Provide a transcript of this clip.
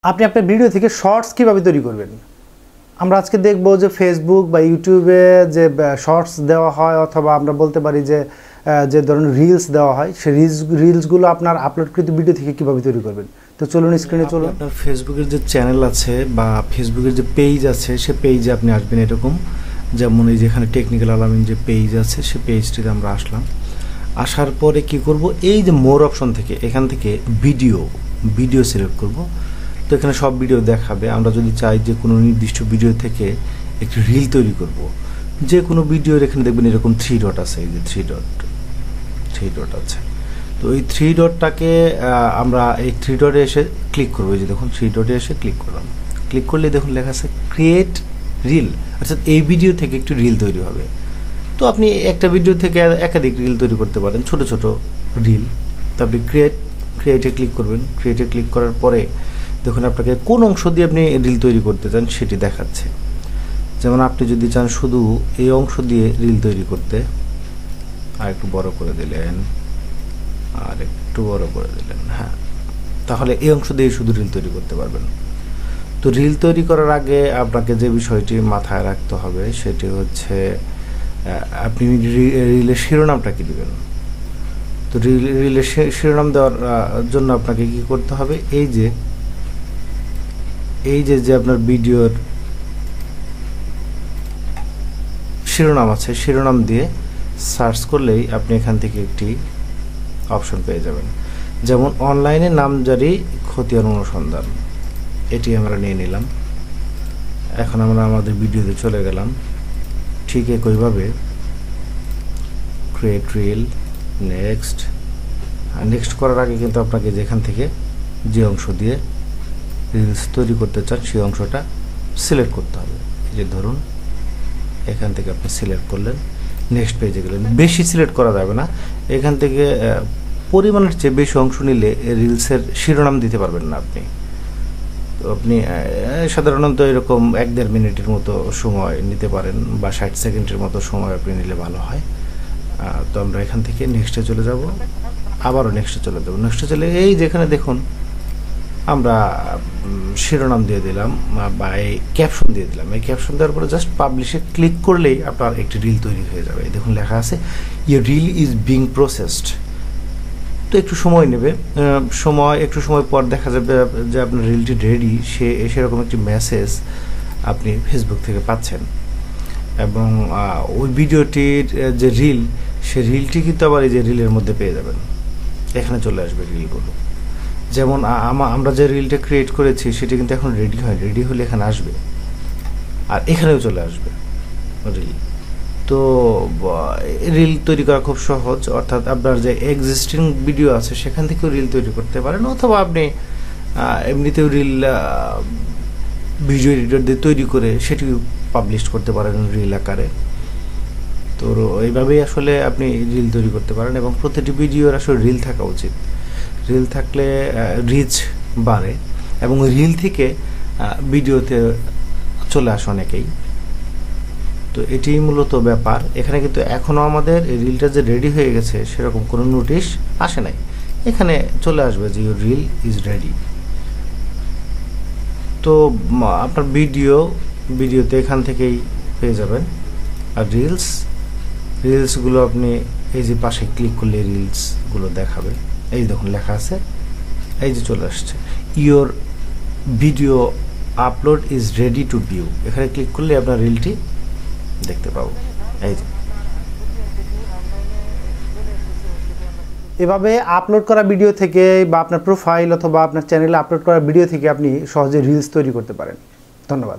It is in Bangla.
আপনি আপনার ভিডিও থেকে শর্টস কিভাবে তৈরি করবেন। আমরা আজকে দেখব যে ফেসবুক বা ইউটিউবে যে শর্টস দেওয়া হয় অথবা আমরা বলতে পারি যে ধরনের রিলস দেওয়া হয় সেই রিলসগুলো আপনার আপলোডকৃত ভিডিও থেকে কিভাবে তৈরি করবেন। তো চলুন স্ক্রিনে চলুন। আপনার ফেসবুকের যে চ্যানেল আছে বা ফেসবুকের যে পেজ আছে সে পেজে আপনি আসবেন। এরকম যেমন এই যেখানে টেকনিক্যাল আলামিন যে পেজ আছে সে পেজটিতে আমরা আসলাম। আসার পরে কি করব, এই যে মোর অপশন থেকে এখান থেকে ভিডিও সিলেক্ট করব। তো এখানে সব ভিডিও দেখাবে। আমরা যদি চাই যে কোনো নির্দিষ্ট ভিডিও থেকে একটি রিল তৈরি করব, যে কোনো ভিডিওর এখানে দেখবেন এরকম 3 ডট আছে, এই যে 3 ডট আছে। তো এই 3 ডটটাকে আমরা এই 3 ডটে এসে ক্লিক করবো। এই যে দেখুন 3 ডটে এসে ক্লিক করলাম। ক্লিক করলে দেখুন লেখা আছে ক্রিয়েট রিল, অর্থাৎ এই ভিডিও থেকে একটি রিল তৈরি হবে। তো আপনি একটা ভিডিও থেকে একাধিক রিল তৈরি করতে পারেন, ছোট ছোট রিল। তো আপনি ক্রিয়েটে ক্লিক করবেন। ক্রিয়েটে ক্লিক করার পরে দেখুন আপনাকে কোন অংশ দিয়ে আপনি রিল তৈরি করতে চান সেটি দেখাচ্ছে। যেমন আপনি যদি চান শুধু এই অংশ দিয়ে রিল তৈরি করতে, আর একটু বড় করে দিলেন, হ্যাঁ, তাহলে এই অংশ দিয়ে শুধু রিল তৈরি করতে পারবেন। তো রিল তৈরি করার আগে আপনাকে যে বিষয়টি মাথায় রাখতে হবে সেটি হচ্ছে আপনি রিলের শিরোনামটা কি দিবেন। তো রিলের শিরোনাম দেওয়ার জন্য আপনাকে কি করতে হবে, এই যে আপনার ভিডিওর শিরোনাম আছে, শিরোনাম দিয়ে সার্চ করলেই আপনি এখান থেকে একটি অপশন পেয়ে যাবেন। যেমন অনলাইনে নামজারি খতিয়ান অনুসন্ধান, এটি আমরা নিয়ে নিলাম। এখন আমরা আমাদের ভিডিওতে চলে গেলাম। ঠিক একইভাবে ক্রিয়েট রিল, নেক্সট করার আগে কিন্তু আপনাকে যেখান থেকে যে অংশ দিয়ে রিলস তৈরি করতে চান সেই অংশটা সিলেক্ট করতে হবে। এই যে ধরুন এখান থেকে আপনি সিলেক্ট করলেন, নেক্সট পেজে গেলেন। বেশি সিলেক্ট করা যাবে না, এখান থেকে পরিমাণের চেয়ে বেশি অংশ নিলে রিলসের শিরোনাম দিতে পারবেন না আপনি। তো আপনি সাধারণত এরকম 1-1.5 মিনিটের মতো সময় নিতে পারেন বা 60 সেকেন্ডের মতো সময় আপনি নিলে ভালো হয়। তো আমরা এখান থেকে নেক্সটে চলে যাব, আবারও নেক্সটে চলে যাব। নেক্সটে চলে এই যেখানে দেখুন আমরা শিরোনাম দিয়ে দিলাম বা এই ক্যাপশন দিয়ে দিলাম। এই ক্যাপশন দেওয়ার পরে জাস্ট পাবলিশে ক্লিক করলেই আপনার একটি রিল তৈরি হয়ে যাবে। দেখুন লেখা আছে your reel is being processed. তো একটু সময় নেবে, একটু সময় পর দেখা যাবে যে আপনার রিলটি রেডি, সেরকম একটি মেসেজ আপনি ফেসবুক থেকে পাচ্ছেন। এবং ওই ভিডিওটির যে রিল, সে রিলটি কিন্তু আবার এই যে রিলের মধ্যে পেয়ে যাবেন। এখানে চলে আসবে রিলগুলো। যেমন আমরা যে রিলটা ক্রিয়েট করেছি সেটা কিন্তু এখন রেডি হয়, রেডি হলে এখানে আসবে আর এখানেও চলে আসবে রিল। তো রিল তৈরি করা খুব সহজ, অর্থাৎ আপনার যে এক্সিস্টিং ভিডিও আছে সেখান থেকেও রিল তৈরি করতে পারেন, অথবা আপনি এমনিতেও রিল ভিডিও এডিটর দিয়ে তৈরি করে সেটি পাবলিশ করতে পারেন রিল আকারে। তো এইভাবেই আসলে আপনি রিল তৈরি করতে পারেন এবং প্রতিটি ভিডিওর আসলে রিল থাকা উচিত। রিল থাকলে রিচ বাড়ে এবং রিল থেকে ভিডিওতে চলে আসে অনেকেই। তো এটি মূলত ব্যাপার। এখানে কিন্তু এখনও আমাদের এই রিলটা যে রেডি হয়ে গেছে সেরকম কোনো নোটিশ আসে নাই। এখানে চলে আসবে যে ইউর রিল ইজ রেডি। তো আপনার ভিডিওতে এখান থেকেই পেয়ে যাবেন। আর রিলসগুলো আপনি এই যে পাশে ক্লিক করলে রিলসগুলো দেখাবে। এই দেখুন লেখা আছে, এই যে চলে আসছে your video upload is ready to view. এখানে ক্লিক করলে আপনার রিলটি দেখতে পাবো। এই যে এভাবে আপলোড করা ভিডিও থেকে বা আপনার প্রোফাইল অথবা আপনার চ্যানেলে আপলোড করা ভিডিও থেকে আপনি সহজে রিলস তৈরি করতে পারেন। ধন্যবাদ।